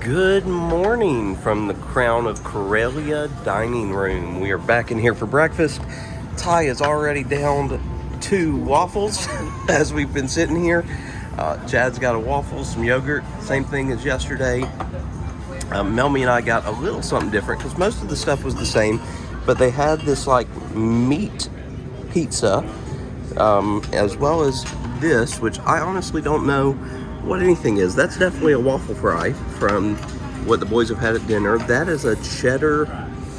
Good morning from the Crown of Karelia dining room. We are back in here for breakfast. Ty is already downed 2 waffles as we've been sitting here. Chad's got a waffle, some yogurt, same thing as yesterday. Melmy and I got a little something different because most of the stuff was the same, but they had this like meat pizza as well as this, which I honestly don't know what anything is. That's definitely a waffle fry from what the boys have had at dinner. That is a cheddar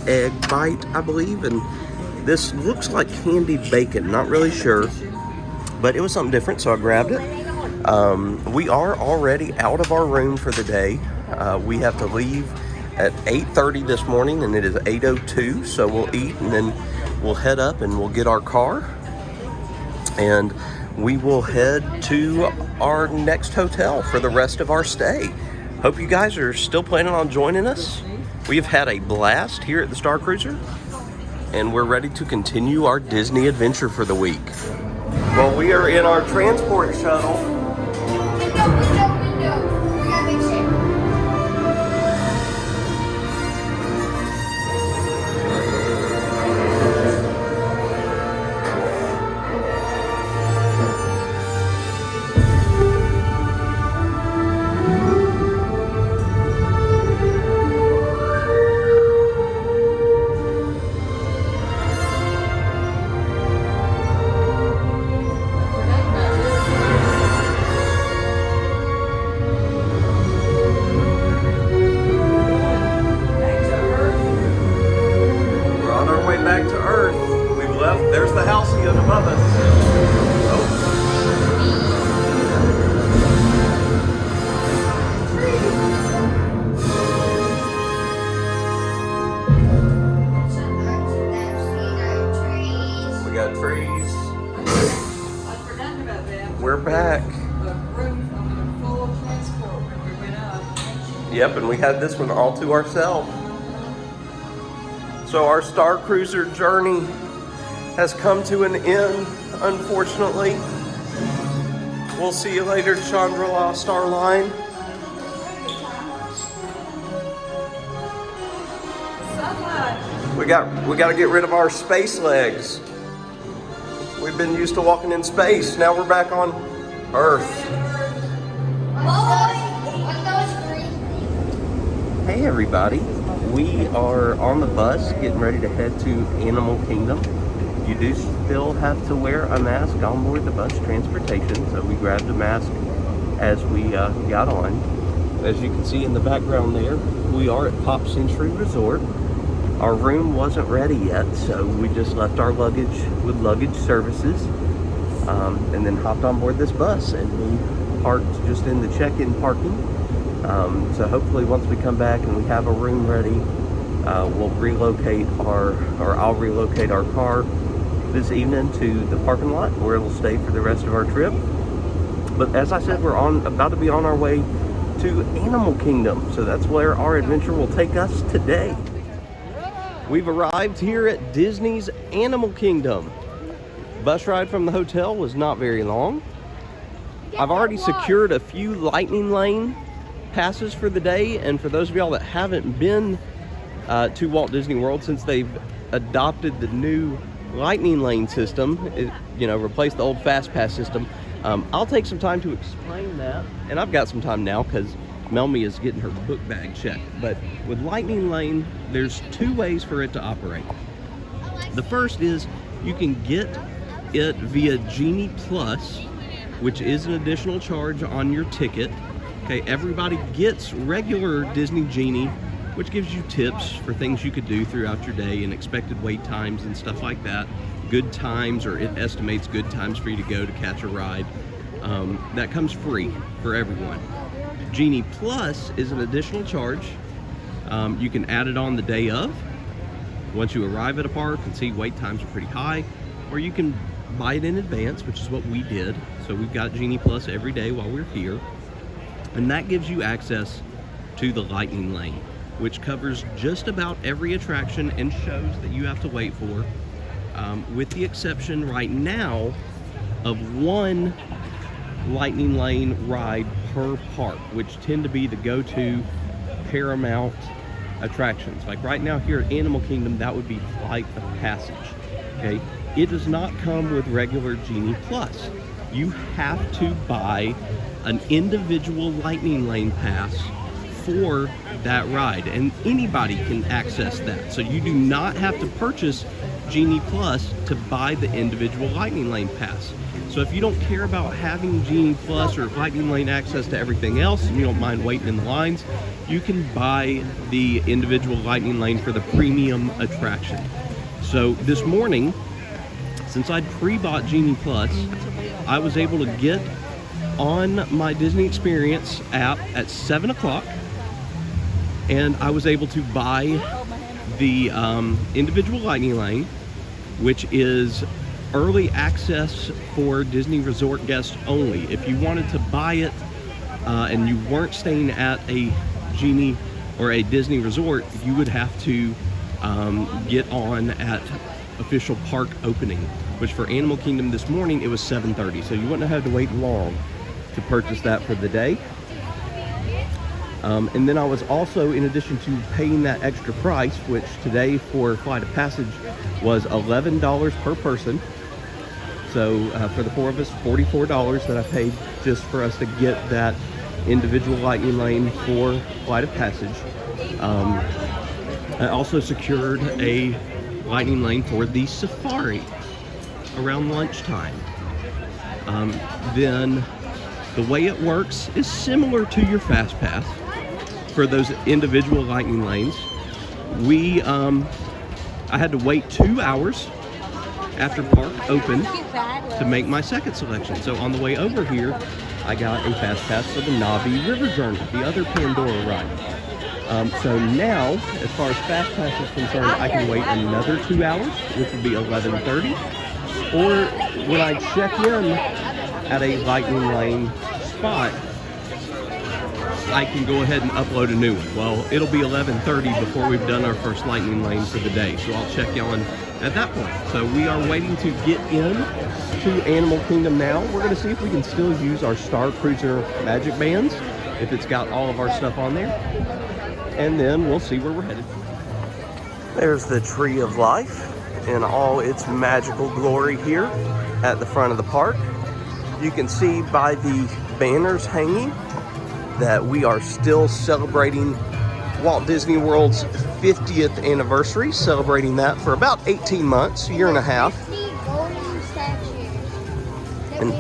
egg bite, I believe, and this looks like candied bacon, not really sure, but it was something different, so I grabbed it. We are already out of our room for the day. We have to leave at 8:30 this morning, and it is 8:02, so we'll eat and then we'll head up and we'll get our car and we will head to our next hotel for the rest of our stay. Hope you guys are still planning on joining us. We've had a blast here at the Starcruiser, and we're ready to continue our Disney adventure for the week. Well, we are in our transport shuttle. We're back. Yep, and we had this one all to ourselves. So our Starcruiser journey has come to an end, unfortunately. We'll see you later, Chandra-La Starline. We got to get rid of our space legs. We've been used to walking in space. Now we're back on Earth. Hey everybody. We are on the bus getting ready to head to Animal Kingdom. You do still have to wear a mask on board the bus transportation, so we grabbed a mask as we got on. As you can see in the background there, we are at Pop Century Resort. Our room wasn't ready yet, so we just left our luggage with luggage services and then hopped on board this bus, and we parked just in the check-in parking. So hopefully once we come back and we have a room ready, we'll relocate I'll relocate our car this evening to the parking lot where it'll stay for the rest of our trip. But as I said, we're about to be on our way to Animal Kingdom, so that's where our adventure will take us today. We've arrived here at Disney's Animal Kingdom. Bus ride from the hotel was not very long. I've already secured a few Lightning Lane passes for the day, and for those of y'all that haven't been to Walt Disney World since they've adopted the new Lightning Lane system, replaced the old Fast Pass system, I'll take some time to explain that, and I've got some time now because Melmy is getting her book bag checked. But with Lightning Lane, there's 2 ways for it to operate. The first is you can get it via Genie Plus, which is an additional charge on your ticket. Okay, everybody gets regular Disney Genie, which gives you tips for things you could do throughout your day and expected wait times and stuff like that. Good times, or it estimates good times for you to go to catch a ride. That comes free for everyone. Genie Plus is an additional charge. You can add it on the day of, once you arrive at a park and see wait times are pretty high, or you can buy it in advance, which is what we did. So we've got Genie Plus every day while we're here, and that gives you access to the Lightning Lane, which covers just about every attraction and shows that you have to wait for, with the exception right now of 1 Lightning Lane ride per park, which tend to be the go-to paramount attractions. Like right now here at Animal Kingdom, that would be Flight of Passage. Okay, it does not come with regular Genie Plus. You have to buy an individual Lightning Lane pass for that ride, and anybody can access that. So you do not have to purchase Genie Plus to buy the individual Lightning Lane pass. So if you don't care about having Genie Plus or Lightning Lane access to everything else, and you don't mind waiting in the lines, you can buy the individual Lightning Lane for the premium attraction. So this morning, since I'd pre-bought Genie Plus, I was able to get on my Disney Experience app at 7 o'clock, and I was able to buy the individual Lightning Lane, which is early access for Disney Resort guests only. If you wanted to buy it and you weren't staying at a Genie or a Disney Resort, you would have to get on at official park opening, which for Animal Kingdom this morning, it was 7:30. So you wouldn't have had to wait long to purchase that for the day. And then I was also, in addition to paying that extra price, which today for Flight of Passage was $11 per person. So for the four of us, $44 that I paid just for us to get that individual Lightning Lane for Flight of Passage. I also secured a Lightning Lane for the Safari around lunchtime. Then the way it works is similar to your Fast Pass for those individual Lightning Lanes. I had to wait 2 hours after park opened to make my second selection. So on the way over here, I got a Fast Pass for the Na'vi River Journey, the other Pandora ride. So now, as far as Fast Pass is concerned, I can wait another 2 hours, which would be 11:30. Or when I check in at a Lightning Lane spot, I can go ahead and upload a new one. Well, it'll be 11:30 before we've done our first Lightning Lane for the day, so I'll check you on at that point. So we are waiting to get in to Animal Kingdom now. We're going to see if we can still use our Starcruiser magic bands, if it's got all of our stuff on there, and then we'll see where we're headed. There's the Tree of Life in all its magical glory here at the front of the park. You can see by the banners hanging that we are still celebrating Walt Disney World's 50th anniversary, celebrating that for about 18 months, year and a half. And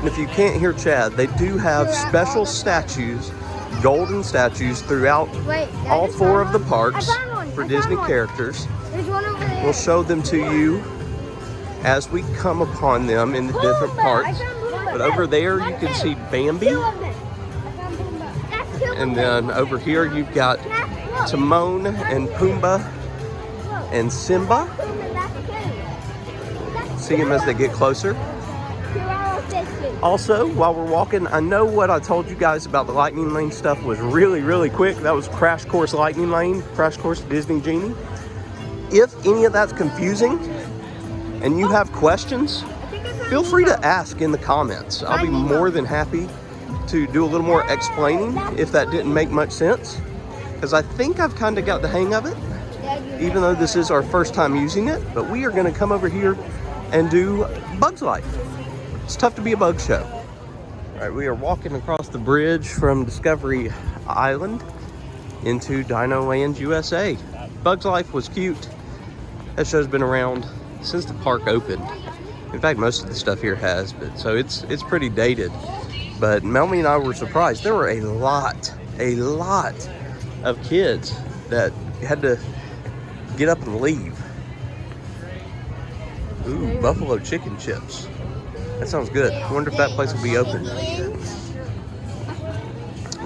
if you can't hear Chad, they do have special statues, golden statues throughout all four of the parks for Disney characters. We'll show them to you as we come upon them in the different parks. But over there you can see Bambi. And then over here you've got Timon and Pumbaa and Simba. See them as they get closer. Also, while we're walking, I know what I told you guys about the Lightning Lane stuff was really, really quick. That was Crash Course Lightning Lane, Crash Course Disney Genie. If any of that's confusing and you have questions, feel free to ask in the comments. I'll be more than happy to do a little more explaining if that didn't make much sense, because I think I've kind of got the hang of it, even though this is our first time using it. But we are going to come over here and do Bugs Life. It's tough to be a bug show. All right, we are walking across the bridge from Discovery Island into Dino Land, USA. Bugs Life was cute. That show's been around since the park opened. In fact, most of the stuff here has, but so it's pretty dated. But Melanie and I were surprised. There were a lot of kids that had to get up and leave. Ooh, buffalo chicken chips. That sounds good. I wonder if that place will be open.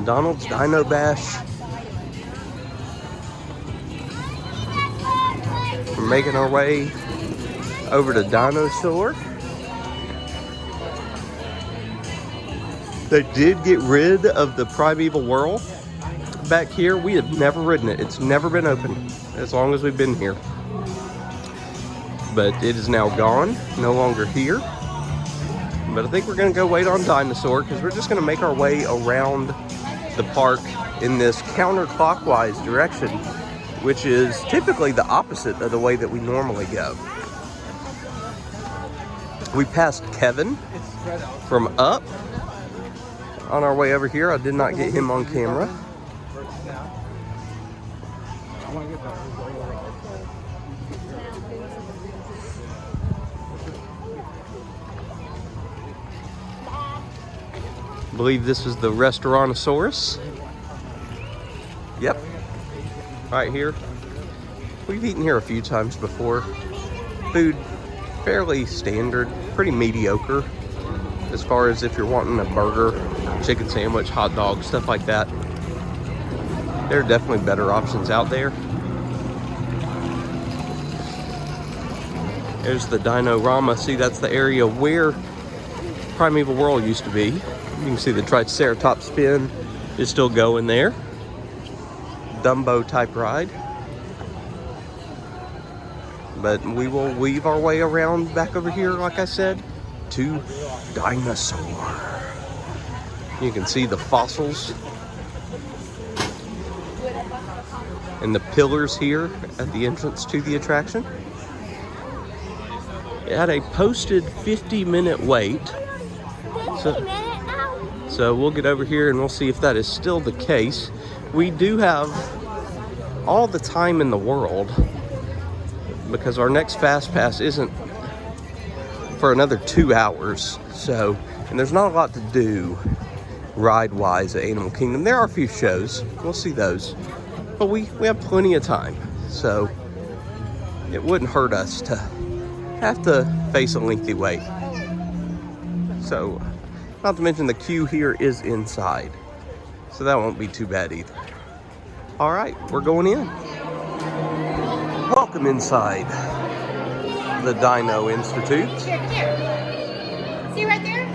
Donald's Dino Bash. We're making our way over to Dinosaur. They did get rid of the Primeval Whirl back here. We have never ridden it. It's never been open as long as we've been here. But it is now gone, no longer here. But I think we're gonna go wait on Dinosaur because we're just gonna make our way around the park in this counterclockwise direction, which is typically the opposite of the way that we normally go. We passed Kevin from Up on our way over here. I did not get him on camera. I believe this is the Rhinoceros. Yep, right here. We've eaten here a few times before. Food fairly standard, pretty mediocre as far as if you're wanting a burger, chicken sandwich, hot dog, stuff like that. There are definitely better options out there. There's the Dino-Rama. See, that's the area where Primeval World used to be. You can see the Triceratops spin is still going there. Dumbo type ride. But we will weave our way around back over here, like I said, to Dinosaur. You can see the fossils and the pillars here at the entrance to the attraction. It had a posted 50-minute wait. So we'll get over here and we'll see if that is still the case. We do have all the time in the world because our next Fast Pass isn't for another 2 hours. So, and there's not a lot to do ride-wise at Animal Kingdom. There are a few shows. We'll see those. But we have plenty of time. So it wouldn't hurt us to have to face a lengthy wait. So, not to mention the queue here is inside. So that won't be too bad either. All right, we're going in. Welcome inside the Dino Institute. Here. See right there?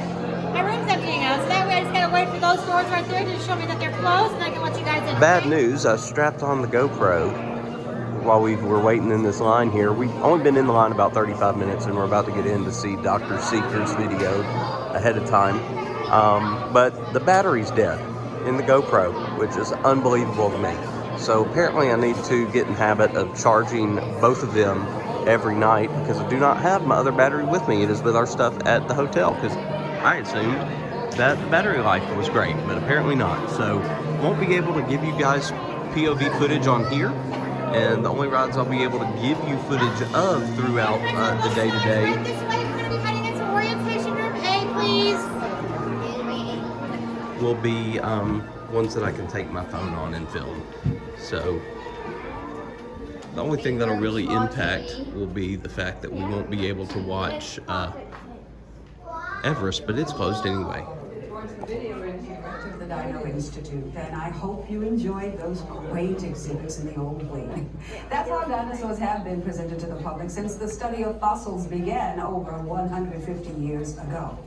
My room's emptying out, so that way I just gotta wait for those doors right there to show me that they're closed, and I can let you guys in. Bad news, I strapped on the GoPro while we were waiting in this line here. We've only been in the line about 35 minutes, and we're about to get in to see Dr. Seeker's video ahead of time. But the battery's dead in the GoPro, which is unbelievable to me. So apparently I need to get in habit of charging both of them every night because I do not have my other battery with me. It is with our stuff at the hotel because I assumed that the battery life was great, but apparently not. So won't be able to give you guys POV footage on here. And the only rides I'll be able to give you footage of throughout the day-to-day. Right this way, we're gonna be heading into orientation room A, please. Will be ones that I can take my phone on and film. So the only thing that'll really impact will be the fact that we won't be able to watch Everest, but it's closed anyway. The video interactive of the Dino Institute, and I hope you enjoyed those great exhibits in the old wing. That's how dinosaurs have been presented to the public since the study of fossils began over 150 years ago.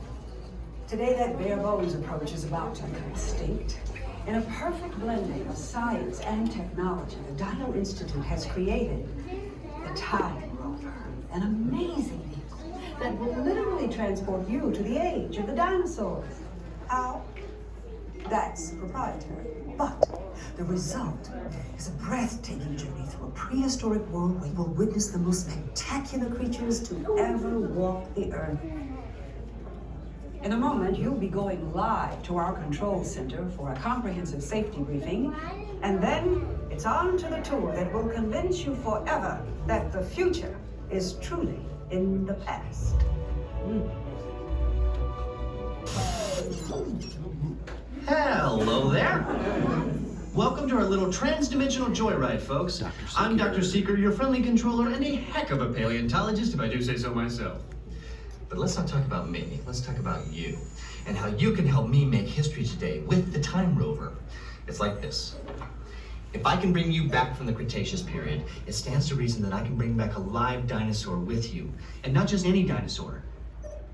Today, that bare bones approach is about to become extinct. In a perfect blending of science and technology, the Dino Institute has created the Time Rover, an amazing vehicle that will literally transport you to the age of the dinosaurs. How? That's proprietary. But the result is a breathtaking journey through a prehistoric world where you will witness the most spectacular creatures to ever walk the earth. In a moment, you'll be going live to our control center for a comprehensive safety briefing, and then it's on to the tour that will convince you forever that the future is truly in the past. Hello there. Welcome to our little trans-dimensional joyride, folks. I'm Dr. Seeker, your friendly controller, and a heck of a paleontologist, if I do say so myself. But let's not talk about me. Let's talk about you and how you can help me make history today with the Time Rover. It's like this. If I can bring you back from the Cretaceous period, it stands to reason that I can bring back a live dinosaur with you. And not just any dinosaur.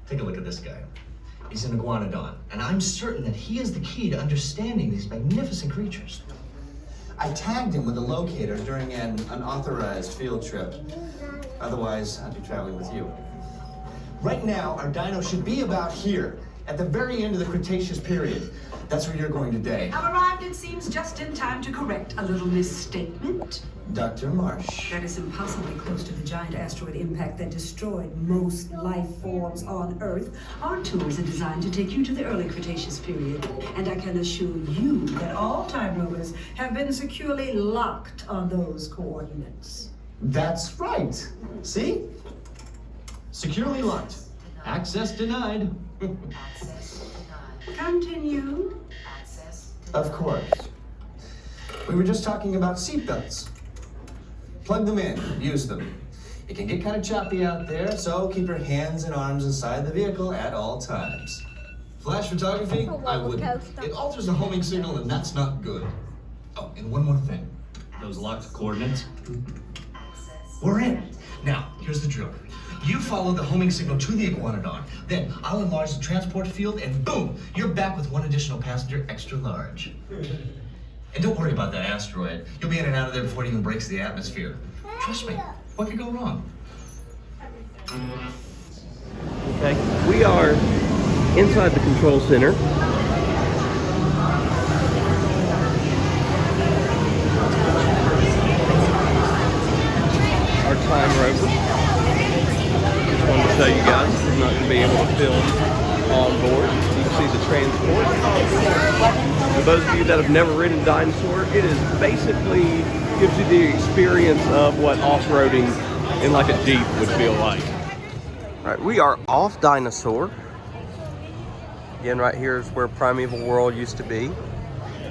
Take a look at this guy. He's an iguanodon, and I'm certain that he is the key to understanding these magnificent creatures. I tagged him with a locator during an unauthorized field trip. Otherwise, I'd be traveling with you. Right now, our dino should be about here, at the very end of the Cretaceous period. That's where you're going today. I've arrived, it seems, just in time to correct a little misstatement. Dr. Marsh. That is impossibly close to the giant asteroid impact that destroyed most life forms on Earth. Our tours are designed to take you to the early Cretaceous period. And I can assure you that all time rovers have been securely locked on those coordinates. That's right. See? Securely locked. Access denied. Continue. Of course. We were just talking about seatbelts. Plug them in, use them. It can get kind of choppy out there, so keep your hands and arms inside the vehicle at all times. Flash photography? I wouldn't. It alters the homing signal, and that's not good. Oh, and one more thing. Those locked coordinates. We're in. Now, here's the drill. You follow the homing signal to the iguanodon. Then I'll enlarge the transport field, and boom, you're back with one additional passenger extra large. And don't worry about that asteroid. You'll be in and out of there before it even breaks the atmosphere. Trust me, what could go wrong? Okay, we are inside the control center. Our time rover. Just wanted to show you guys. I'm not going to be able to film on board. You can see the transport. For those of you that have never ridden a dinosaur, it is basically gives you the experience of what off-roading in like a Jeep would feel like. All right, we are off Dinosaur. Again, right here is where Primeval World used to be.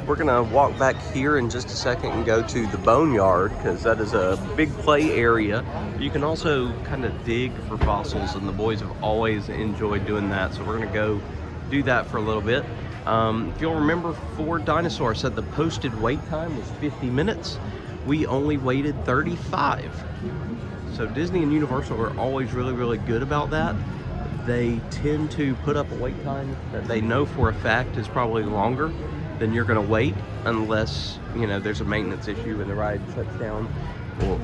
We're gonna walk back here in just a second and go to the Boneyard because that is a big play area. You can also kind of dig for fossils, and the boys have always enjoyed doing that. So we're gonna go do that for a little bit. If you'll remember, for Dinosaur, I said the posted wait time was 50 minutes. We only waited 35. So Disney and Universal are always really, really good about that. They tend to put up a wait time that they know for a fact is probably longer than you're gonna wait, unless, you know, there's a maintenance issue and the ride shuts down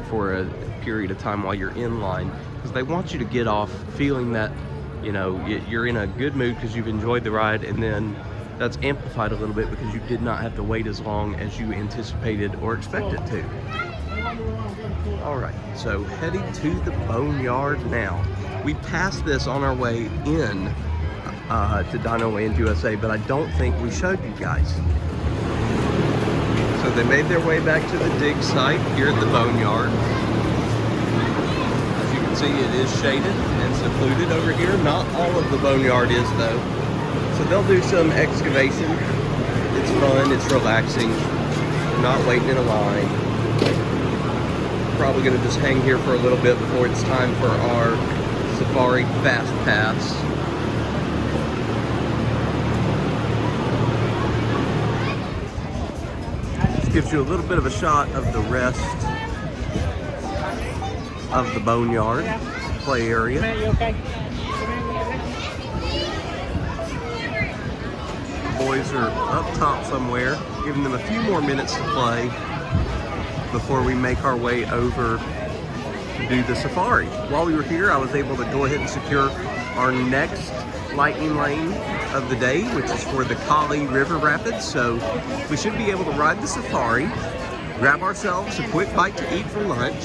for a period of time while you're in line. Because they want you to get off feeling that, you know, you're in a good mood because you've enjoyed the ride, and then that's amplified a little bit because you did not have to wait as long as you anticipated or expected to. All right, so heading to the Boneyard now. We passed this on our way in to Dino Land USA, but I don't think we showed you guys. So they made their way back to the dig site here at the Boneyard. As you can see, it is shaded and secluded over here. Not all of the Boneyard is though. So they'll do some excavation. It's fun, it's relaxing. We're not waiting in a line. Probably gonna just hang here for a little bit before it's time for our Safari Fast Pass. This gives you a little bit of a shot of the rest of the Boneyard play area. Boys are up top somewhere, giving them a few more minutes to play before we make our way over to do the safari. While we were here, I was able to go ahead and secure our next lightning lane of the day, which is for the Kali River Rapids. So we should be able to ride the safari, grab ourselves a quick bite to eat for lunch,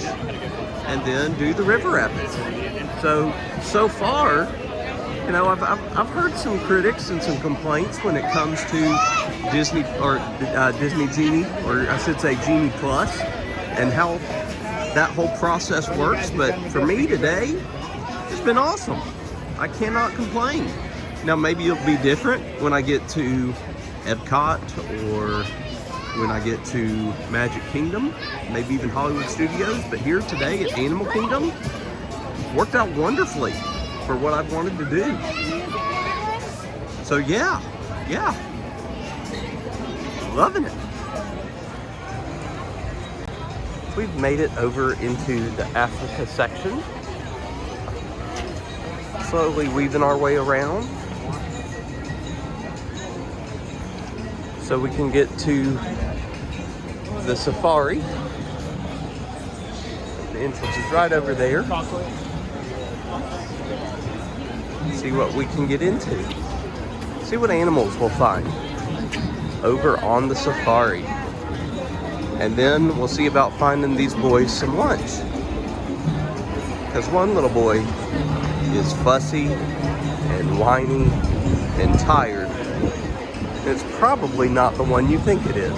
and then do the river rapids. So far, you know, I've heard some critics and some complaints when it comes to Disney or Disney Genie, or I should say Genie Plus, and how that whole process works. But for me today, it's been awesome. I cannot complain. Now maybe it'll be different when I get to Epcot or when I get to Magic Kingdom, maybe even Hollywood Studios. But here today at Animal Kingdom, worked out wonderfully for what I've wanted to do. So yeah, loving it. We've made it over into the Africa section. Slowly weaving our way around so we can get to the safari. The entrance is right over there. See what we can get into. see what animals we'll find over on the safari. And then we'll see about finding these boys some lunch. Because one little boy is fussy and whiny and tired. And it's probably not the one you think it is.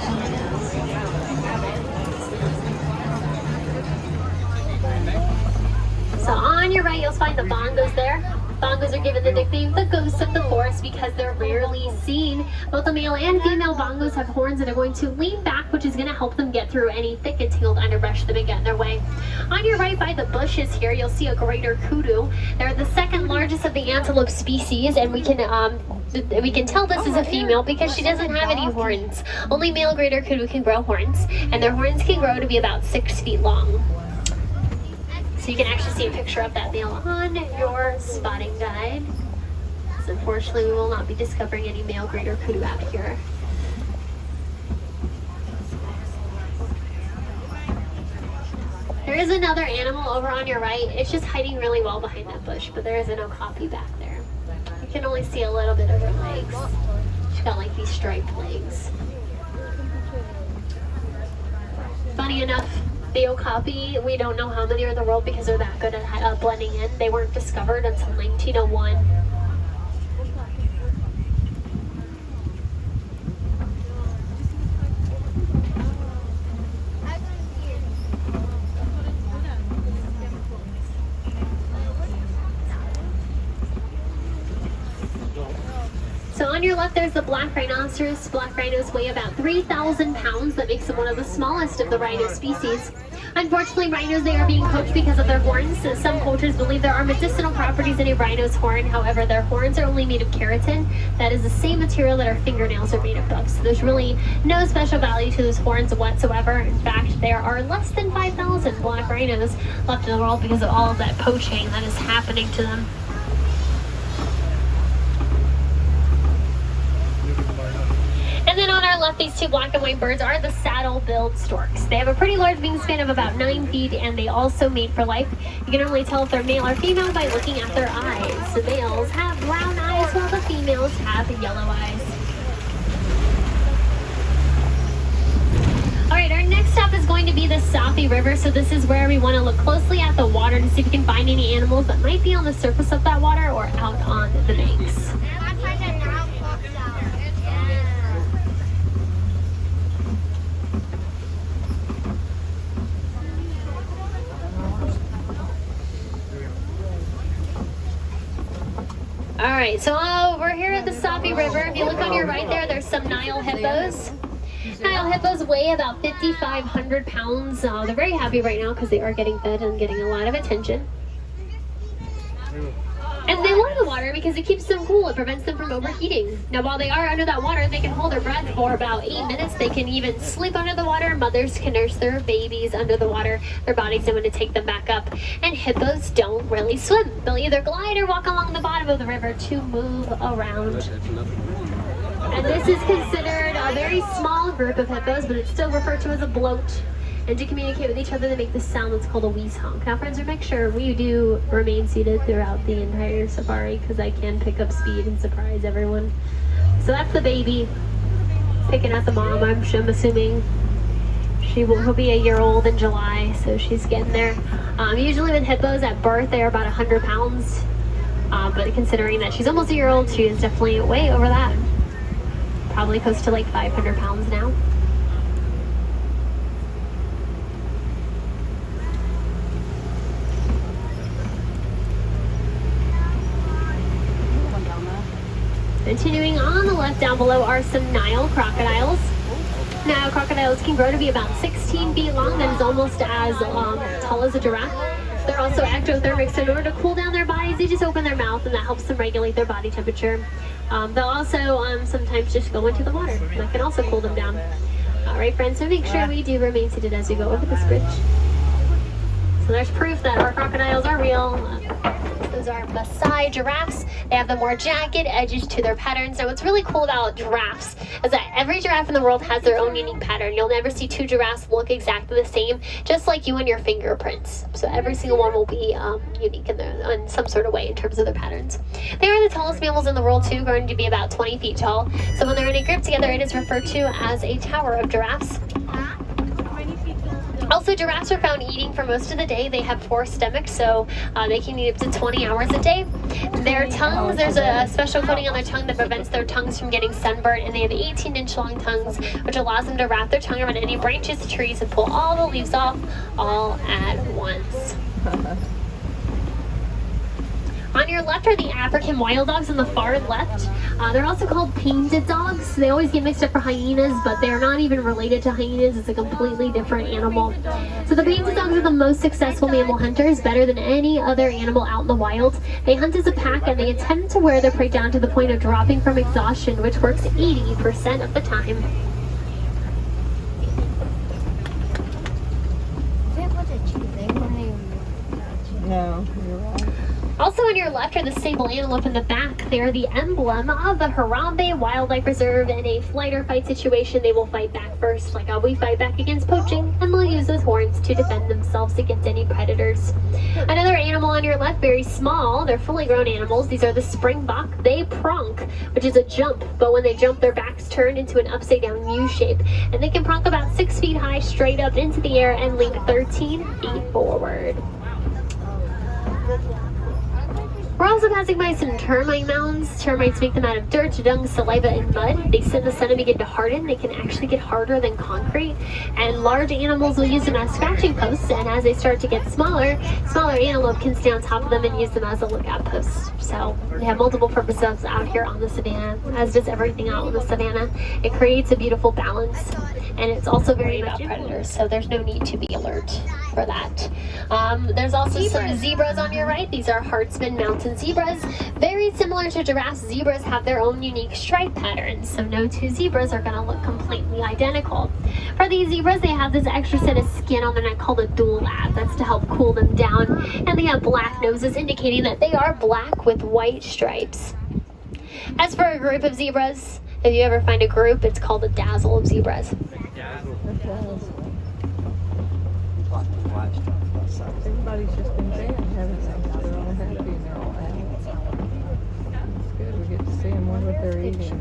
So on your right, you'll find the bongos there. Bongos are given the nickname the ghosts of the forest because they're rarely seen. Both the male and female bongos have horns that are going to lean back, which is going to help them get through any thick and tangled underbrush that may get in their way. On your right by the bushes here, you'll see a greater kudu. They're the second largest of the antelope species, and we can tell this is a female because she doesn't have any horns. Only male greater kudu can grow horns, and their horns can grow to be about 6 feet long. So you can actually see a picture of that male on your spotting guide. So unfortunately, we will not be discovering any male greater kudu out here. There is another animal over on your right. It's just hiding really well behind that bush, but there is an okapi back there. You can only see a little bit of her legs. She's got like these striped legs. Funny enough, the okapi, we don't know how many are in the world because they're that good at blending in. They weren't discovered until 1901. So on your left, there's the black rhinoceros. Black rhinos weigh about 3,000 pounds. That makes them one of the smallest of the rhino species. Unfortunately, rhinos, they are being poached because of their horns. Some cultures believe there are medicinal properties in a rhino's horn. However, their horns are only made of keratin. That is the same material that our fingernails are made up of. So there's really no special value to those horns whatsoever. In fact, there are less than 5,000 black rhinos left in the world because of all of that poaching that is happening to them. And then on our left, these two black and white birds are the saddle-billed storks. They have a pretty large wingspan of about 9 feet, and they also mate for life. You can only tell if they're male or female by looking at their eyes. The males have brown eyes, while the females have yellow eyes. All right, our next stop is going to be the Sappy River. So this is where we want to look closely at the water to see if we can find any animals that might be on the surface of that water or out on the banks. All right, so we're here at the Sappy River. If you look on your right there, there's some Nile hippos. Nile hippos weigh about 5,500 pounds. They're very happy right now because they are getting fed and getting a lot of attention. And they love the water because it keeps them cool. It prevents them from overheating. Now, while they are under that water, they can hold their breath for about 8 minutes. They can even sleep under the water. Mothers can nurse their babies under the water. Their bodies know when to take them back up. And hippos don't really swim. They'll either glide or walk along the bottom of the river to move around. And this is considered a very small group of hippos, but it's still referred to as a bloat. And to communicate with each other, they make this sound that's called a wheeze honk. Now, friends, make sure we do remain seated throughout the entire safari because I can pick up speed and surprise everyone. So that's the baby picking at the mom. I'm assuming he'll be a year old in July, so she's getting there. Usually with hippos at birth, they are about 100 pounds. But considering that she's almost a year old, she is definitely way over that. Probably close to like 500 pounds now. Continuing on the left down below are some Nile crocodiles. Nile crocodiles can grow to be about 16 feet long. That is almost as tall as a giraffe. They're also ectothermic, so in order to cool down their bodies, they just open their mouth and that helps them regulate their body temperature. They'll also sometimes just go into the water. That can also cool them down. All right, friends, so make sure we do remain seated as we go over this bridge. there's proof that our crocodiles are real. Those are Maasai giraffes. They have the more jagged edges to their patterns. Now what's really cool about giraffes is that every giraffe in the world has their own unique pattern. You'll never see two giraffes look exactly the same, just like you and your fingerprints. So every single one will be unique in some sort of way in terms of their patterns. They are the tallest mammals in the world too, growing to be about 20 feet tall. So when they're in a group together, it is referred to as a tower of giraffes. Also, giraffes are found eating for most of the day. They have 4 stomachs, so they can eat up to 20 hours a day. Their tongues, there's a special coating on their tongue that prevents their tongues from getting sunburnt, and they have 18-inch long tongues, which allows them to wrap their tongue around any branches of trees and pull all the leaves off all at once. On your left are the African wild dogs on the far left. They're also called painted dogs. They always get mixed up for hyenas, but they're not even related to hyenas. It's a completely different animal. So the painted dogs are the most successful mammal hunters, better than any other animal out in the wild. They hunt as a pack and they attempt to wear their prey down to the point of dropping from exhaustion, which works 80% of the time. No, you're right. Also on your left are the sable antelope in the back. They are the emblem of the Harambe Wildlife Reserve. In a flight or fight situation, they will fight back first, like how we fight back against poaching, and they'll use those horns to defend themselves against any predators. Another animal on your left, very small. They're fully grown animals. These are the Springbok. They pronk, which is a jump, but when they jump, their backs turn into an upside down U shape, and they can pronk about 6 feet high straight up into the air and leap 13 feet forward. We're also passing by some termite mounds. Termites make them out of dirt, dung, saliva, and mud. They sit in the sun and begin to harden. They can actually get harder than concrete. And large animals will use them as scratching posts. And as they start to get smaller, smaller antelope can stay on top of them and use them as a lookout post. So they have multiple purposes out here on the savannah, as does everything out on the savannah. It creates a beautiful balance. And it's also very about predators, so there's no need to be alert for that. There's also some zebras on your right. These are Hartsman mountain zebras. Very similar to giraffes, zebras have their own unique stripe patterns, so no two zebras are going to look completely identical. For these zebras, they have this extra set of skin on their neck called a dewlap. That's to help cool them down. And they have black noses, indicating that they are black with white stripes. As for a group of zebras, if you ever find a group, it's called a dazzle of zebras. Everybody's just been there and having something. They're all happy and they're all happy. It's good. We get to see them. Wonder what they're eating.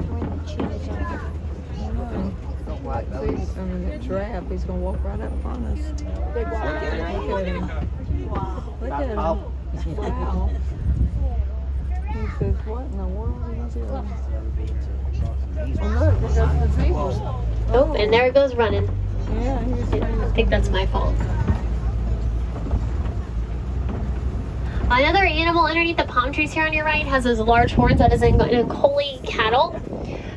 That giraffe, he's going to walk right up on us. Look at him. Look at him. Wow. He says, what in the world are you doing? Well, look, there goes the zebra. Oh, and there it goes running. Yeah, I think that's my fault. Another animal underneath the palm trees here on your right has those large horns. That is a collie cattle.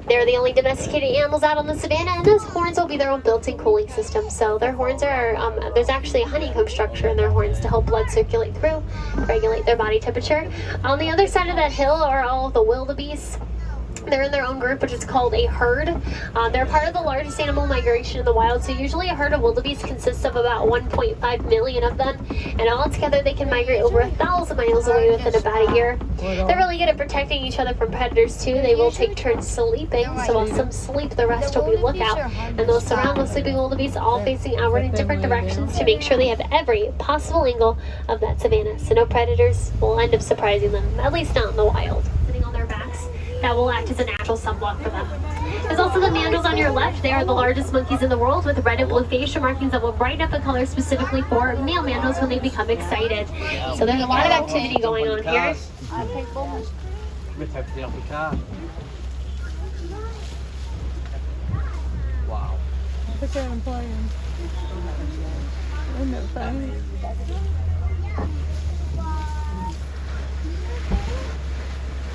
They're the only domesticated animals out on the savannah, and those horns will be their own built-in cooling system. So their horns are, there's actually a honeycomb structure in their horns to help blood circulate through, regulate their body temperature. On the other side of that hill are all of the wildebeests. They're in their own group, which is called a herd. They're part of the largest animal migration in the wild. So usually a herd of wildebeest consists of about 1.5 million of them. And all together they can migrate over 1,000 miles away within about a year. They're really good at protecting each other from predators too. They will take turns sleeping. So while some sleep, the rest will be lookout. And they'll surround the sleeping wildebeest, all facing outward in different directions to make sure they have every possible angle of that savannah. So no predators will end up surprising them, at least not in the wild. Sitting on their backs. That will act as a natural sunblock for them. There's also the mandrills on your left. They are the largest monkeys in the world with red and blue facial markings that will brighten up the color specifically for male mandrills when they become excited. So there's a lot of activity going on here. Wow. Look at him playing. Isn't that funny?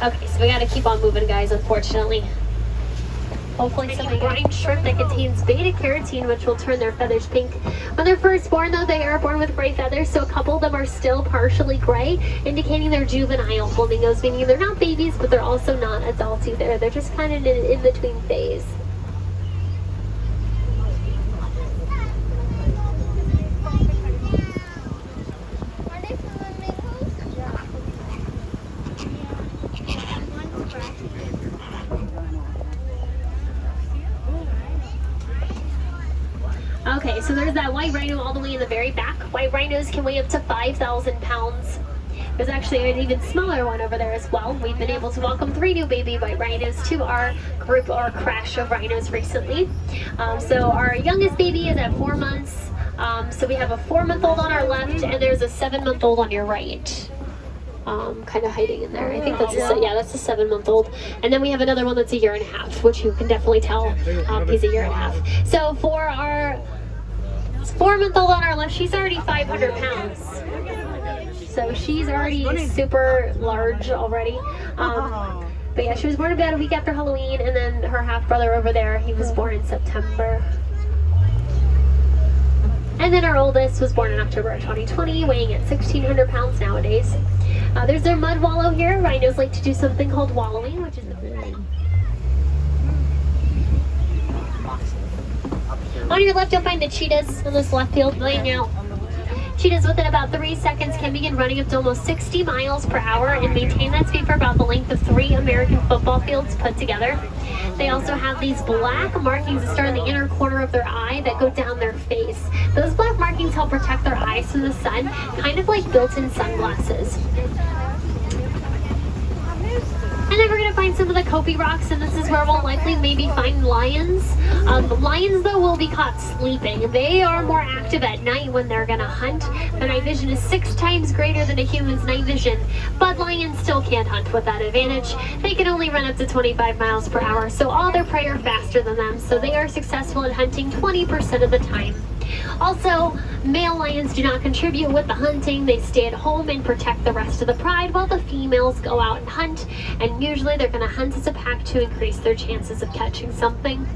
Okay, so we gotta keep on moving, guys, unfortunately. Hopefully some brine shrimp that contains beta-carotene, which will turn their feathers pink. When they're first born, though, they are born with gray feathers, so a couple of them are still partially gray, indicating they're juvenile flamingos, meaning they're not babies, but they're also not adults either. They're just kind of in an in-between phase. Okay, so there's that white rhino all the way in the very back. White rhinos can weigh up to 5,000 pounds. There's actually an even smaller one over there as well. We've been able to welcome 3 new baby white rhinos to our group or crash of rhinos recently. So our youngest baby is at 4 months. So we have a 4-month-old on our left, and there's a 7-month-old on your right. Kind of hiding in there. I think that's that's a 7-month-old. And then we have another one that's a 1.5 years, which you can definitely tell he's a 1.5 years. So for our 4-month-old on our left, she's already 500 pounds. So she's already super large already. But yeah, she was born about a week after Halloween, and then her half-brother over there, he was born in September. And then our oldest was born in October of 2020, weighing at 1,600 pounds nowadays. There's their mud wallow here. Rhinos like to do something called wallowing, which is on your left, you'll find the cheetahs on this left field laying out. Cheetahs within about 3 seconds can begin running up to almost 60 miles per hour and maintain that speed for about the length of 3 American football fields put together. They also have these black markings that start in the inner corner of their eye that go down their face. Those black markings help protect their eyes from the sun, kind of like built-in sunglasses. And then we're going to find some of the Kopi rocks, and this is where we'll likely maybe find lions. Lions, though, will be caught sleeping. They are more active at night when they're going to hunt. Their night vision is 6 times greater than a human's night vision, but lions still can't hunt with that advantage. They can only run up to 25 miles per hour, so all their prey are faster than them, so they are successful at hunting 20% of the time. Also, male lions do not contribute with the hunting. They stay at home and protect the rest of the pride while the females go out and hunt, and usually they're going to hunt as a pack to increase their chances of catching something.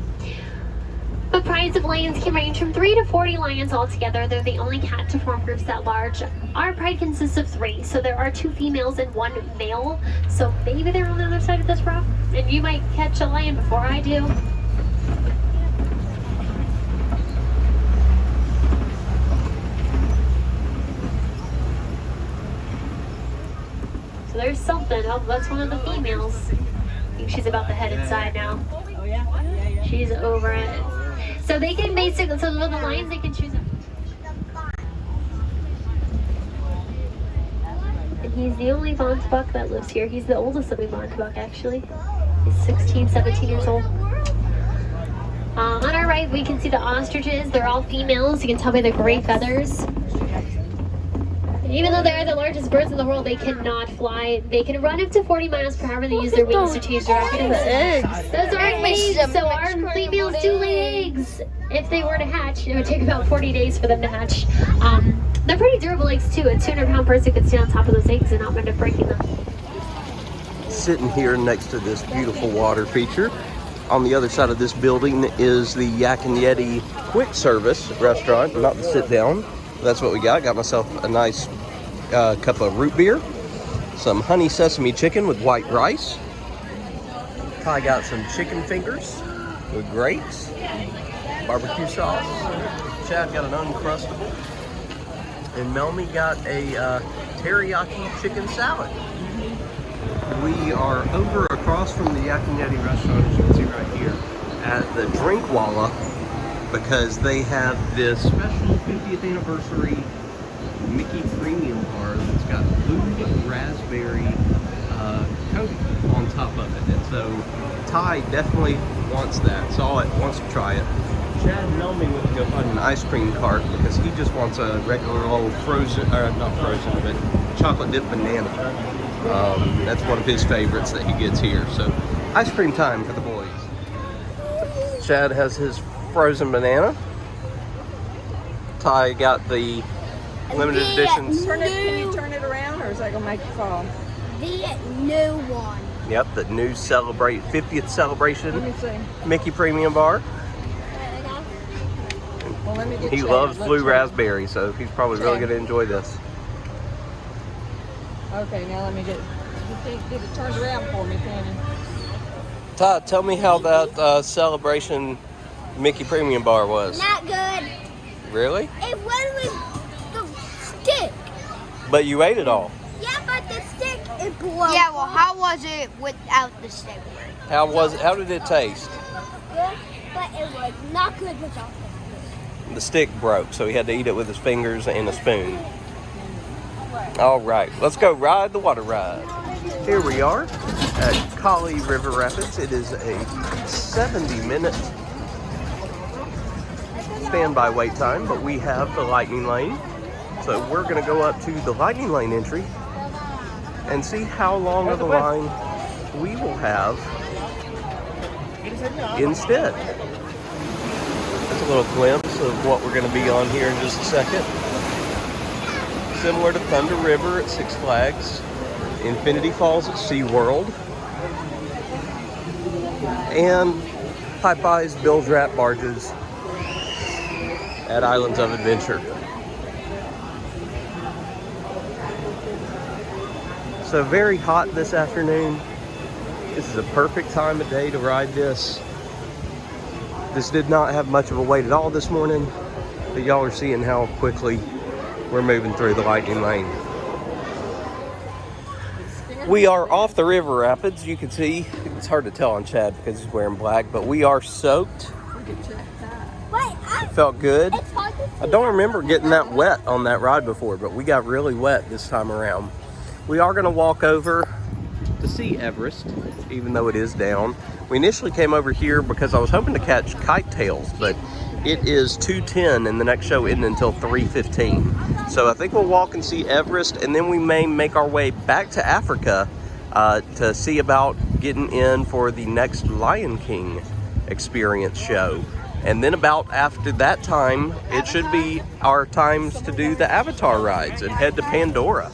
But prides of lions can range from 3 to 40 lions altogether. They're the only cat to form groups that large. Our pride consists of 3, so there are 2 females and 1 male. So maybe they're on the other side of this rock, and you might catch a lion before I do. So there's something. Oh, that's one of the females. I think she's about to head inside now. Oh yeah? She's over it. So they can basically, so with the lions, they can choose. And he's the only Vaughn's buck that lives here. He's the oldest living Vaughn's buck, actually. He's 16, 17 years old. On our right, we can see the ostriches. They're all females. You can tell by the gray feathers. Even though they are the largest birds in the world, they cannot fly. They can run up to 40 miles per hour. They use their wings to change directions. Those are eggs. So our females do lay eggs. If they were to hatch, it would take about 40 days for them to hatch. They're pretty durable eggs too. A 200-pound person could stand on top of those eggs and not end up breaking them. Sitting here next to this beautiful water feature. On the other side of this building is the Yak and Yeti quick service restaurant, not the sit down. That's what we got. Got myself a nice cup of root beer, some honey sesame chicken with white rice. I got some chicken fingers with grapes, barbecue sauce. Chad got an Uncrustable, and Melmy got a teriyaki chicken salad. We are over across from the Yak and Yeti restaurant, as you can see right here, at the Drinkwalla, because they have this special 50th anniversary Mickey Premium Bar that's got blue raspberry coating on top of it. And so Ty definitely wants that. Saw it, wants to try it. Chad and Melmy went to go find an ice cream cart because he just wants a regular old frozen, or not frozen, but chocolate dipped banana. That's one of his favorites that he gets here. So ice cream time for the boys. Chad has his frozen banana. Ty got the limited editions. Can you turn it around, or is that gonna make you fall? The new one. Yep, the new 50th celebration Let me see. Mickey Premium Bar. Well, let me get He Chad. loves Let blue Chad- raspberry, so he's probably really Chad. going to enjoy this. Okay, now let me get it turned around for me, can you? Todd, tell me how that celebration Mickey Premium Bar was. Not good. Really? It went with the stick. But you ate it all. Yeah, but the stick it broke. Yeah, well, how was it without the stick? How did it taste? Good, but it was not good without the stick. the stick broke, so he had to eat it with his fingers and a spoon. All right, let's go ride the water ride. Here we are at Kali River Rapids. It is a 70-minute standby wait time, but we have the lightning lane. So we're gonna go up to the lightning lane entry and see how long of a line we will have instead. Just a little glimpse of what we're gonna be on here in just a second. Similar to Thunder River at Six Flags, Infinity Falls at SeaWorld, and Popeyes Bilge Rat barges at Islands of Adventure. So very hot this afternoon. This is a perfect time of day to ride this. This did not have much of a wait at all this morning, but y'all are seeing how quickly we're moving through the lightning lane. We are off the river rapids. You can see, it's hard to tell on Chad because he's wearing black, but we are soaked. It felt good. I don't remember getting that wet on that ride before, but we got really wet this time around. We are going to walk over to see Everest, even though it is down. We initially came over here because I was hoping to catch kite tails, but it is 2:10 and the next show isn't until 3:15. So I think we'll walk and see Everest, and then we may make our way back to Africa to see about getting in for the next Lion King experience show. And then about after that time, it should be our times to do the Avatar rides and head to Pandora.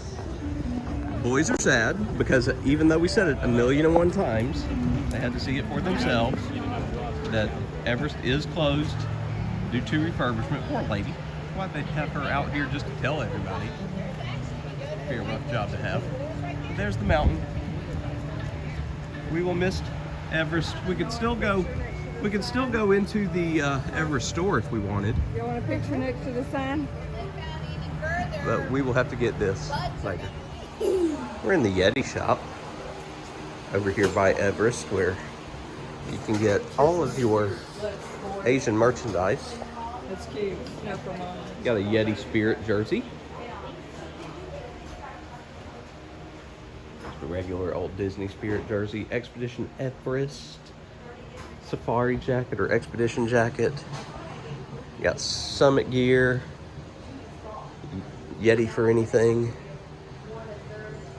Boys are sad because even though we said it 1,000,001 times, they had to see it for themselves, that Everest is closed due to refurbishment. Poor lady. Why'd they have her out here just to tell everybody? It'd be a rough job to have. But there's the mountain. We will miss Everest. We could still go into the Everest store if we wanted. You want a picture next to the sign? But we will have to get this later. We're in the Yeti Shop over here by Everest, where you can get all of your Asian merchandise. That's cute. Got a Yeti Spirit jersey. Just a regular old Disney Spirit jersey. Expedition Everest safari jacket or expedition jacket. You got summit gear. Yeti for anything.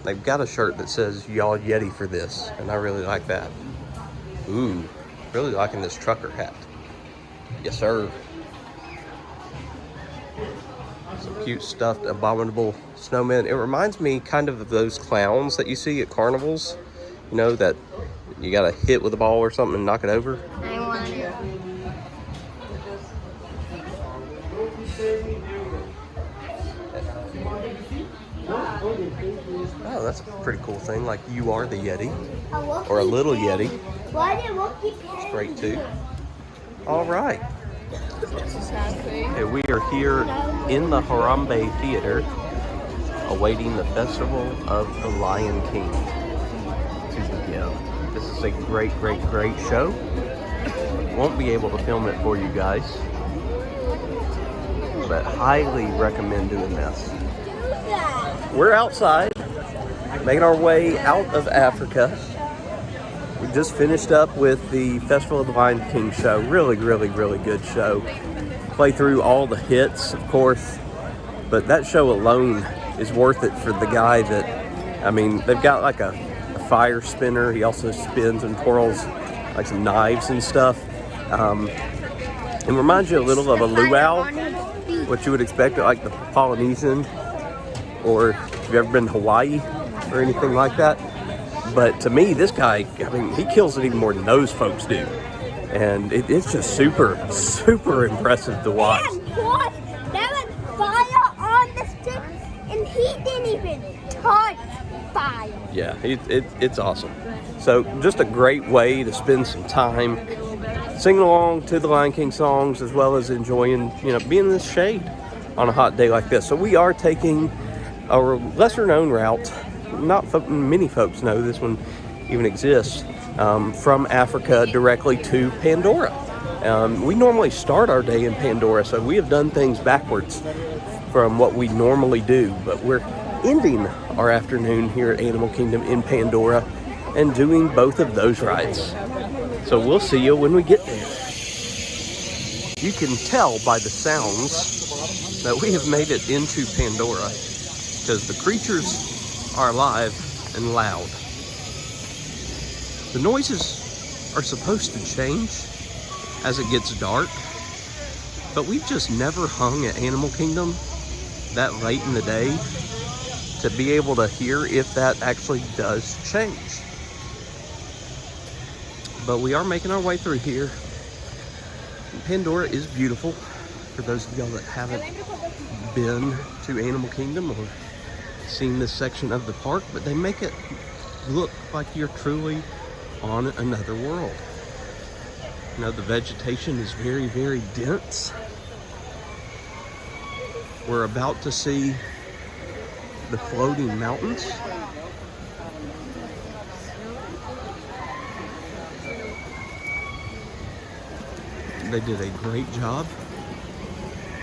They've got a shirt that says "Y'all Yeti for this," and I really like that. Ooh, really liking this trucker hat. Yes, sir. Some cute stuffed abominable snowmen. It reminds me kind of those clowns that you see at carnivals. You know, that you gotta hit with a ball or something and knock it over. I want it. Oh, that's a pretty cool thing, like you are the Yeti, or a little Yeti. It's great too. All right. Okay, we are here in the Harambe Theater, awaiting the Festival of the Lion King to begin. This is a great show. Won't be able to film it for you guys, but highly recommend doing this. We're outside, making our way out of Africa. We just finished up with the Festival of the Lion King show. Really good show. Play through all the hits, of course, but that show alone is worth it for the guy that, I mean, they've got like a fire spinner. He also spins and twirls like some knives and stuff. It reminds you a little of a luau, what you would expect at like the Polynesian, or if you've ever been to Hawaii or anything like that. But to me, this guy, I mean, he kills it even more than those folks do. And it's just super impressive to watch. What? There was fire on the stick and he didn't even touch fire. Yeah, it's awesome. So just a great way to spend some time singing along to the Lion King songs, as well as enjoying, being in the shade on a hot day like this. So we are taking a lesser known route. Not many folks know this one even exists, from Africa directly to Pandora. We normally start our day in Pandora, so we have done things backwards from what we normally do, but we're ending our afternoon here at Animal Kingdom in Pandora and doing both of those rides. So we'll see you when we get there. You can tell by the sounds that we have made it into Pandora because the creatures are alive and loud. The noises are supposed to change as it gets dark, but we've just never hung at Animal Kingdom that late in the day to be able to hear if that actually does change. But we are making our way through here. Pandora is beautiful for those of y'all that haven't been to Animal Kingdom or seen this section of the park, but they make it look like you're truly on another world. You know, the vegetation is very, very dense. We're about to see the floating mountains. They did a great job.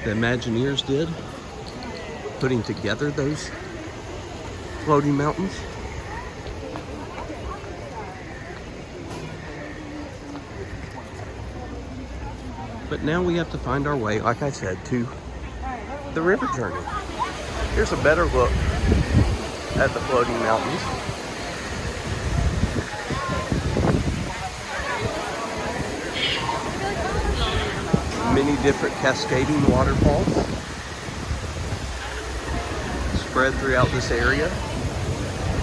The Imagineers did, putting together those floating mountains. But now we have to find our way, like I said, to the river journey. Here's a better look at the floating mountains. Many different cascading waterfalls spread throughout this area.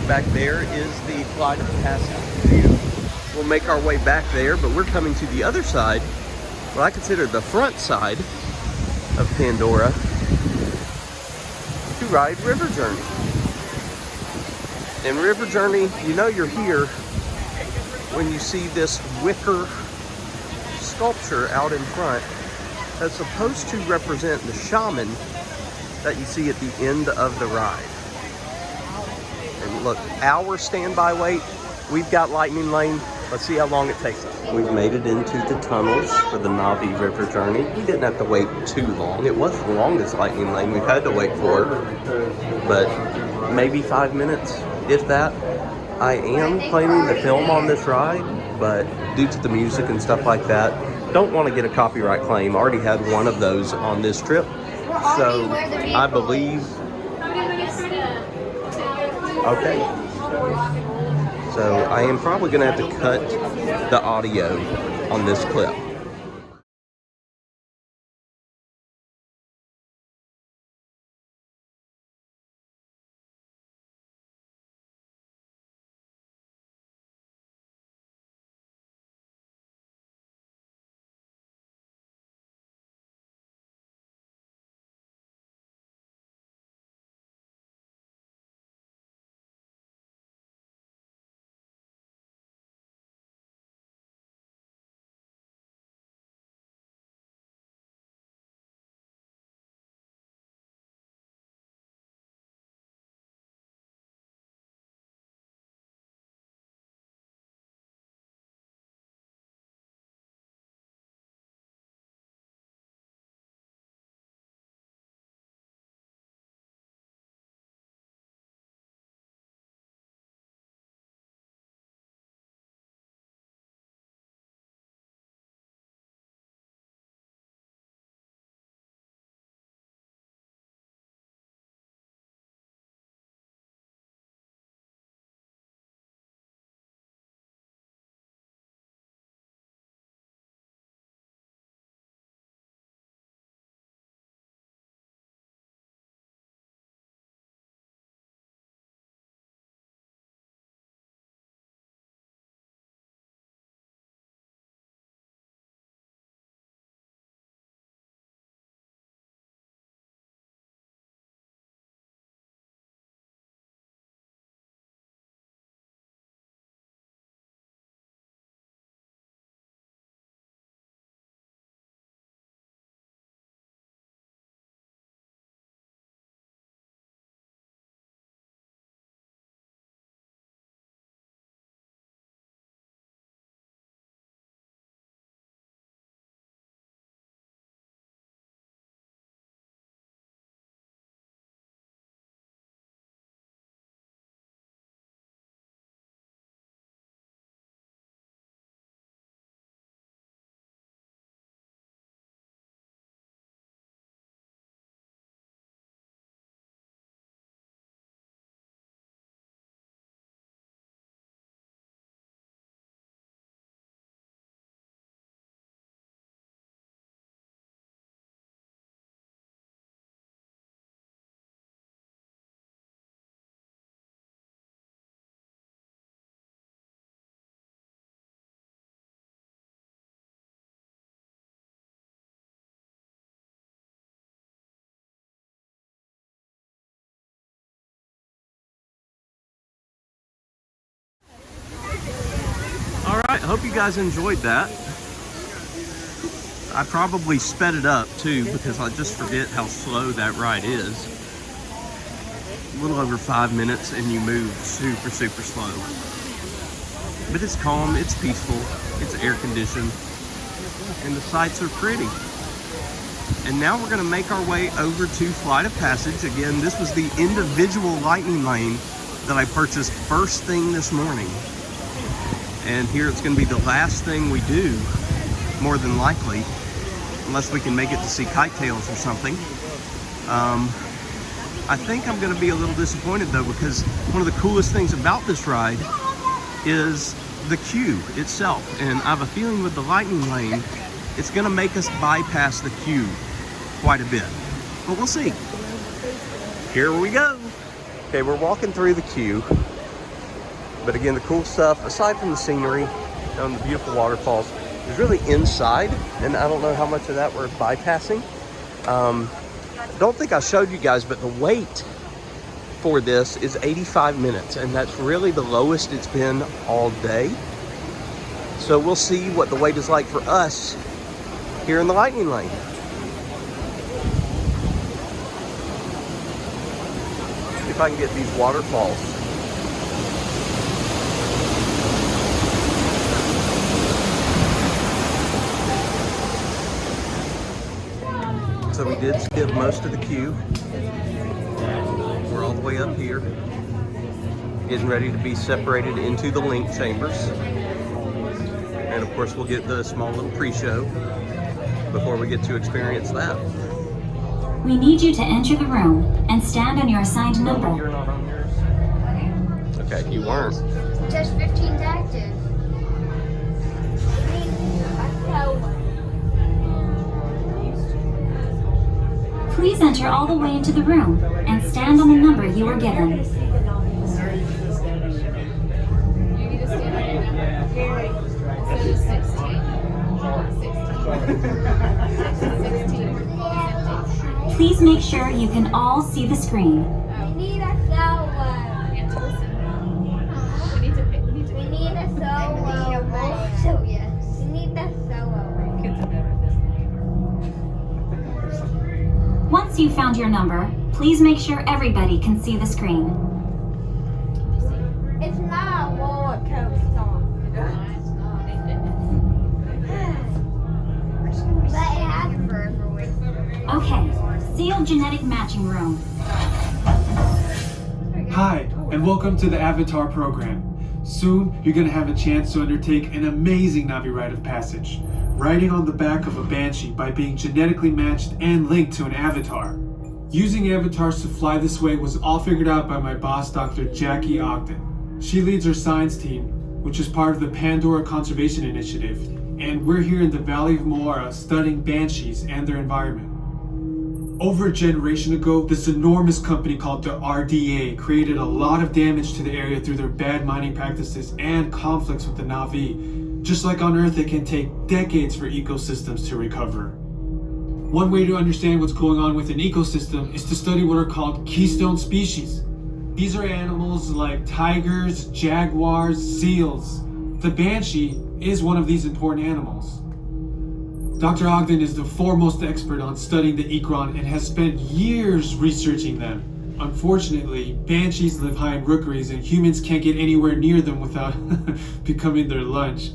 Back there is the Flight of Passage view. We'll make our way back there, but we're coming to the other side, what I consider the front side of Pandora, to ride River Journey. And River Journey, you know you're here when you see this wicker sculpture out in front that's supposed to represent the shaman that you see at the end of the ride. And look, our standby wait, we've got Lightning Lane. Let's see how long it takes us. We've made it into the tunnels for the Navi River Journey. We didn't have to wait too long. It was the longest Lightning Lane we've had to wait for, but maybe 5 minutes, if that. I am planning to film on this ride, but due to the music and stuff like that, don't want to get a copyright claim. Already had one of those on this trip, so I believe. Okay. So I am probably going to have to cut the audio on this clip. right, hope you guys enjoyed that. I probably sped it up too because I just forget how slow that ride is. A little over 5 minutes and you move super, super slow. But it's calm, it's peaceful, it's air conditioned, and the sights are pretty. And now we're gonna make our way over to Flight of Passage. Again, this was the individual lightning lane that I purchased first thing this morning. And here it's gonna be the last thing we do, more than likely, unless we can make it to see kite tails or something. I think I'm gonna be a little disappointed though, because one of the coolest things about this ride is the queue itself. And I have a feeling with the lightning lane, it's gonna make us bypass the queue quite a bit, but we'll see. Here we go. Okay, we're walking through the queue, but again, the cool stuff, aside from the scenery and the beautiful waterfalls, is really inside, and I don't know how much of that we're bypassing. Don't think I showed you guys, but the wait for this is 85 minutes, and that's really the lowest it's been all day. So we'll see what the wait is like for us here in the lightning lane. See if I can get these waterfalls. So we did skip most of the queue. We're all the way up here, getting ready to be separated into the link chambers. And of course we'll get the small little pre-show before we get to experience that. We need you to enter the room and stand on your assigned number. You're not on yours? Okay, you weren't. Just 15 active. Please enter all the way into the room and stand on the number you were given. Please make sure you can all see the screen. We need a sour. We need a sour. So yes. We need that sour. Once you've found your number, please make sure everybody can see the screen. It's not a roller coaster. But it has forever with. Okay, sealed genetic matching room. Hi, and welcome to the Avatar program. Soon, you're going to have a chance to undertake an amazing Navi rite of passage, riding on the back of a Banshee by being genetically matched and linked to an avatar. Using avatars to fly this way was all figured out by my boss, Dr. Jackie Ogden. She leads our science team, which is part of the Pandora Conservation Initiative, and we're here in the Valley of Moara studying banshees and their environment. Over a generation ago, this enormous company called the RDA created a lot of damage to the area through their bad mining practices and conflicts with the Na'vi. Just like on Earth, it can take decades for ecosystems to recover. One way to understand what's going on with an ecosystem is to study what are called Keystone Species. These are animals like tigers, jaguars, seals. The Banshee is one of these important animals. Dr. Ogden is the foremost expert on studying the Ikran and has spent years researching them. Unfortunately, banshees live high in rookeries and humans can't get anywhere near them without becoming their lunch.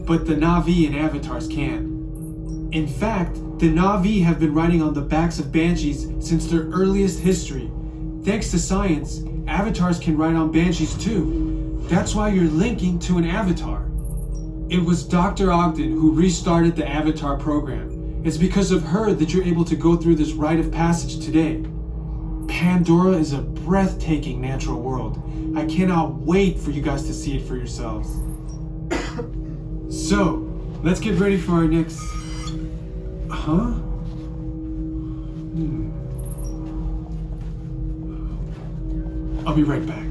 But the Na'vi and avatars can. In fact, the Na'vi have been riding on the backs of banshees since their earliest history. Thanks to science, avatars can ride on banshees too. That's why you're linking to an avatar. It was Dr. Ogden who restarted the Avatar program. It's because of her that you're able to go through this rite of passage today. Pandora is a breathtaking natural world. I cannot wait for you guys to see it for yourselves. So, let's get ready for our next... I'll be right back.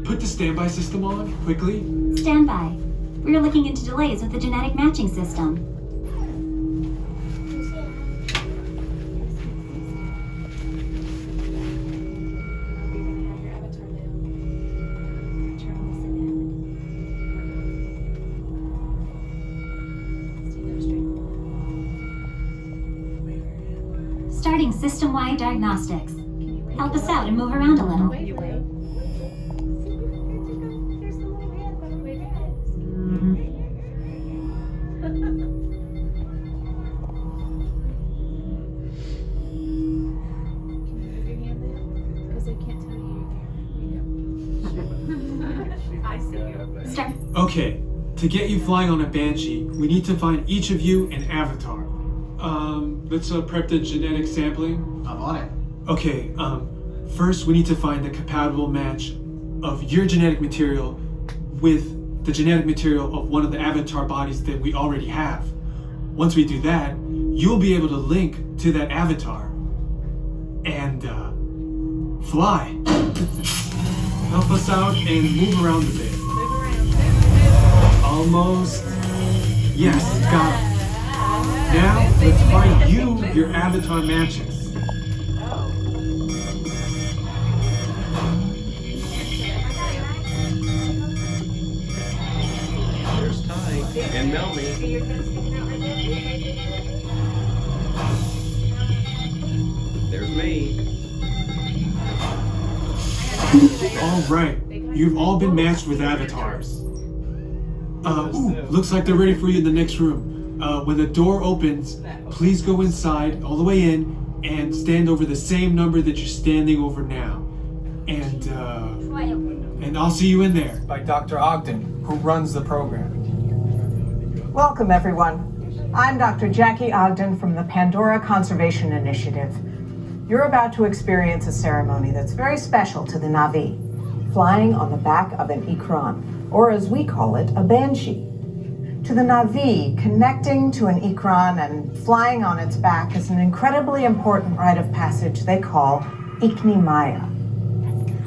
Put the standby system on, quickly. Standby. We are looking into delays with the genetic matching system. Starting system-wide diagnostics. Help us out and move around a little. Okay, to get you flying on a Banshee, we need to find each of you an avatar. Let's prep the genetic sampling. I'm on it. Okay, first we need to find the compatible match of your genetic material with the genetic material of one of the avatar bodies that we already have. Once we do that, you'll be able to link to that avatar and fly. Help us out and move around a bit. Almost. Yes, got it. Now, let's find you your avatar matches. There's Ty and Melanie. There's me. All right, you've all been matched with avatars. Looks like they're ready for you in the next room. When the door opens, please go inside all the way in and stand over the same number that you're standing over now. And I'll see you in there. By Dr. Ogden, who runs the program. Welcome, everyone. I'm Dr. Jackie Ogden from the Pandora Conservation Initiative. You're about to experience a ceremony that's very special to the Na'vi, flying on the back of an Ikran, or as we call it, a Banshee. To the Na'vi, connecting to an Ikran and flying on its back is an incredibly important rite of passage they call Ikni Maya.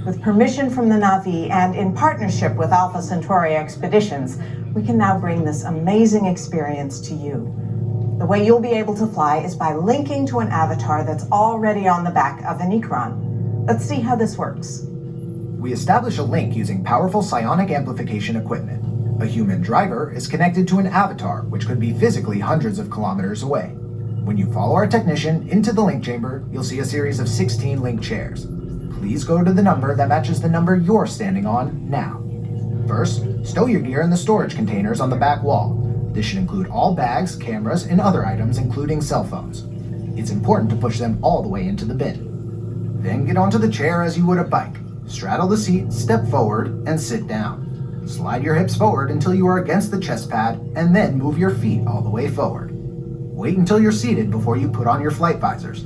With permission from the Na'vi and in partnership with Alpha Centauri Expeditions, we can now bring this amazing experience to you. The way you'll be able to fly is by linking to an avatar that's already on the back of an Ikran. Let's see how this works. We establish a link using powerful psionic amplification equipment. A human driver is connected to an avatar, which could be physically hundreds of kilometers away. When you follow our technician into the link chamber, you'll see a series of 16 link chairs. Please go to the number that matches the number you're standing on now. First, stow your gear in the storage containers on the back wall. This should include all bags, cameras, and other items, including cell phones. It's important to push them all the way into the bin. Then get onto the chair as you would a bike. Straddle the seat, step forward, and sit down. Slide your hips forward until you are against the chest pad, and then move your feet all the way forward. Wait until you're seated before you put on your flight visors.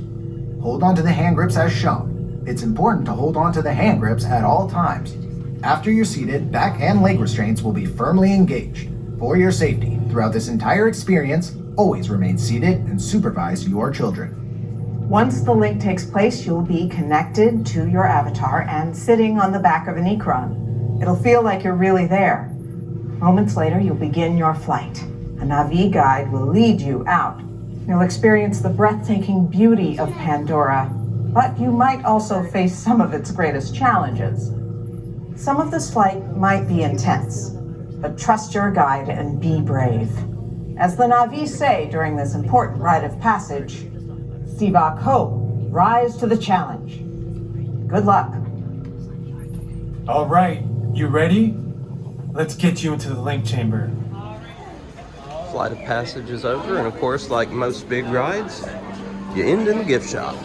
Hold on to the hand grips as shown. It's important to hold on to the hand grips at all times. After you're seated, back and leg restraints will be firmly engaged. For your safety, throughout this entire experience, always remain seated and supervise your children. Once the link takes place, you'll be connected to your avatar and sitting on the back of an Ikran. It'll feel like you're really there. Moments later, you'll begin your flight. A Na'vi guide will lead you out. You'll experience the breathtaking beauty of Pandora, but you might also face some of its greatest challenges. Some of this flight might be intense, but trust your guide and be brave. As the Na'vi say during this important rite of passage, Sivak Ho, rise to the challenge. Good luck. All right, you ready? Let's get you into the link chamber. Flight of passage is over, and of course, like most big rides, you end in the gift shop.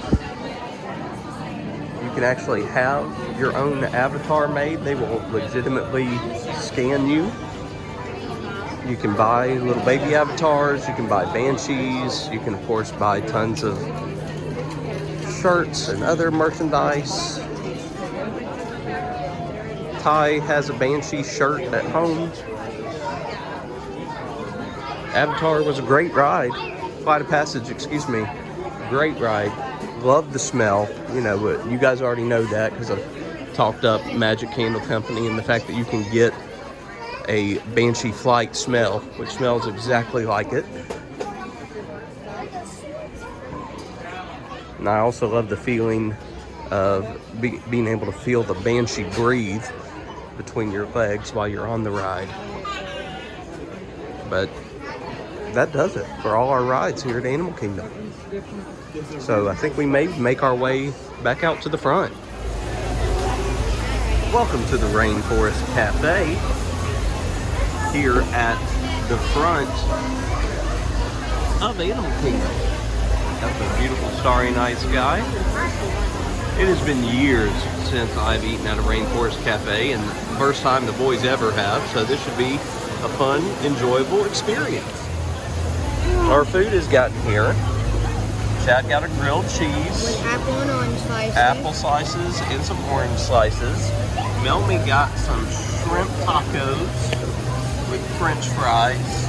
You can actually have your own avatar made. They will legitimately scan you. You can buy little baby avatars, you can buy banshees, you can of course buy tons of shirts and other merchandise. Ty has a banshee shirt at home. Avatar was a great ride. Flight of Passage, excuse me. Great ride. Love the smell. You know, you guys already know that because I've talked up Magic Candle Company and the fact that you can get a Banshee Flight smell, which smells exactly like it. And I also love the feeling of being able to feel the Banshee breathe between your legs while you're on the ride. But that does it for all our rides here at Animal Kingdom. So I think we may make our way back out to the front. Welcome to the Rainforest Cafe here at the front of Animal Kingdom. Got the beautiful starry night sky. It has been years since I've eaten at a Rainforest Cafe, and the first time the boys ever have, so this should be a fun, enjoyable experience. Our food has gotten here. Chad got a grilled cheese. With apple and orange slices. Apple slices and some orange slices. Melmy got some shrimp tacos with french fries.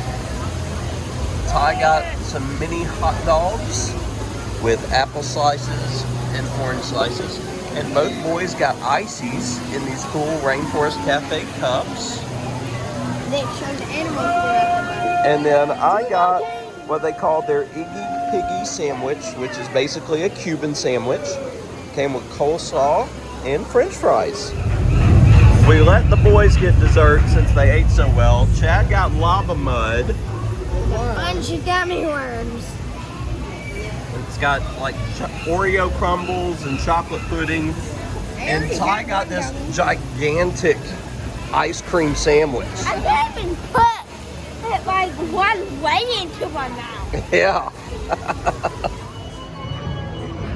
Ty got some mini hot dogs with apple slices and orange slices. And both boys got ices in these cool Rainforest Cafe cups. They showed the animals throughout the boat. And then I got what they called their Iggy Piggy sandwich, which is basically a Cuban sandwich. Came with coleslaw and french fries. We let the boys get dessert since they ate so well. Chad got lava mud. A bunch of gummy worms. It's got like Oreo crumbles and chocolate pudding. And Ty got this gigantic ice cream sandwich. I can't even put it like one way into my mouth. Yeah.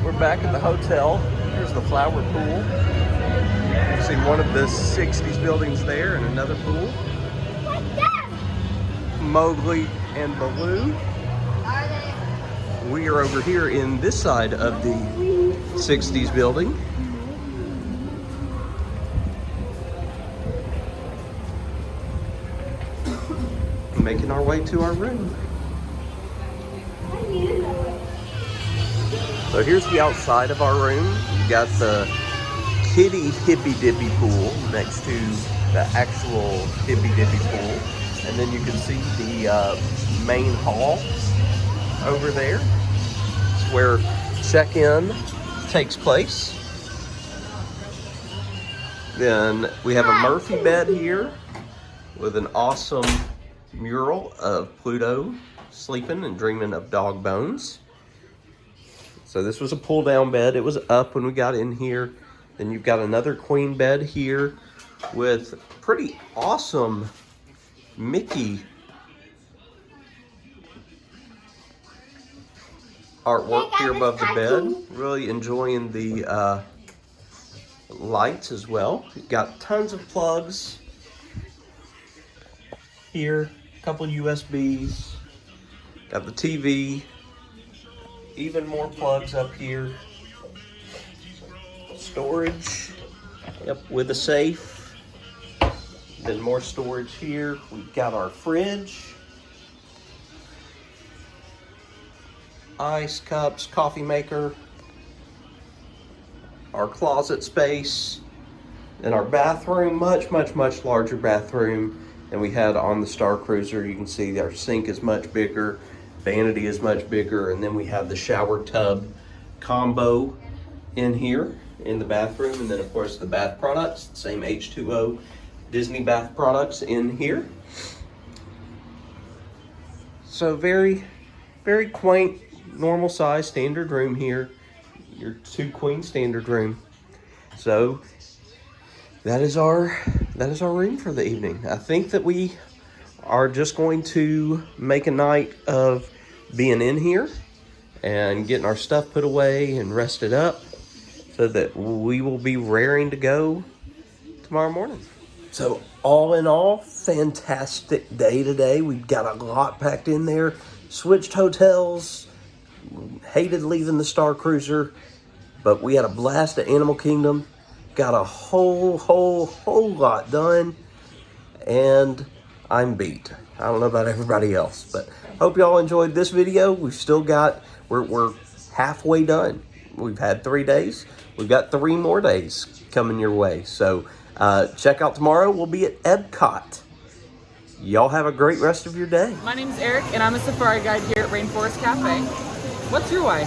We're back at the hotel. Here's the flower pool. You see one of the 60s buildings there and another pool. What's that? Mowgli and Baloo. We are over here in this side of the 60s building. Making our way to our room. So here's the outside of our room. You got the kiddie hippy dippy pool next to the actual hippy dippy pool. And then you can see the main hall over there. It's where check-in takes place. Then we have a Murphy bed here with an awesome mural of Pluto sleeping and dreaming of dog bones. So this was a pull down bed. It was up when we got in here. Then you've got another queen bed here with pretty awesome Mickey artwork here above the bed. Really enjoying the lights as well. You've got tons of plugs here. A couple USBs, got the TV, even more plugs up here, storage, yep, with a safe, then more storage here. We've got our fridge, ice cups, coffee maker, our closet space, and our bathroom, much larger bathroom than we had on the Starcruiser. You can see our sink is much bigger, vanity is much bigger, and then we have the shower tub combo in here in the bathroom, and then of course the bath products, same H2O Disney bath products in here. So very quaint, normal size standard room here, your 2 queen standard room. So that is our room for the evening. I think that we are just going to make a night of being in here and getting our stuff put away and rested up so that we will be raring to go tomorrow morning. So all in all, fantastic day today. We've got a lot packed in there. Switched hotels, hated leaving the Starcruiser, but we had a blast at Animal Kingdom. Got a whole lot done, and I'm beat. I don't know about everybody else, but hope y'all enjoyed this video. We've still got, we're halfway done. We've had 3 days. We've got 3 more days coming your way. So check out tomorrow. We'll be at Epcot. Y'all have a great rest of your day. My name's Eric, and I'm a safari guide here at Rainforest Cafe. What's your why?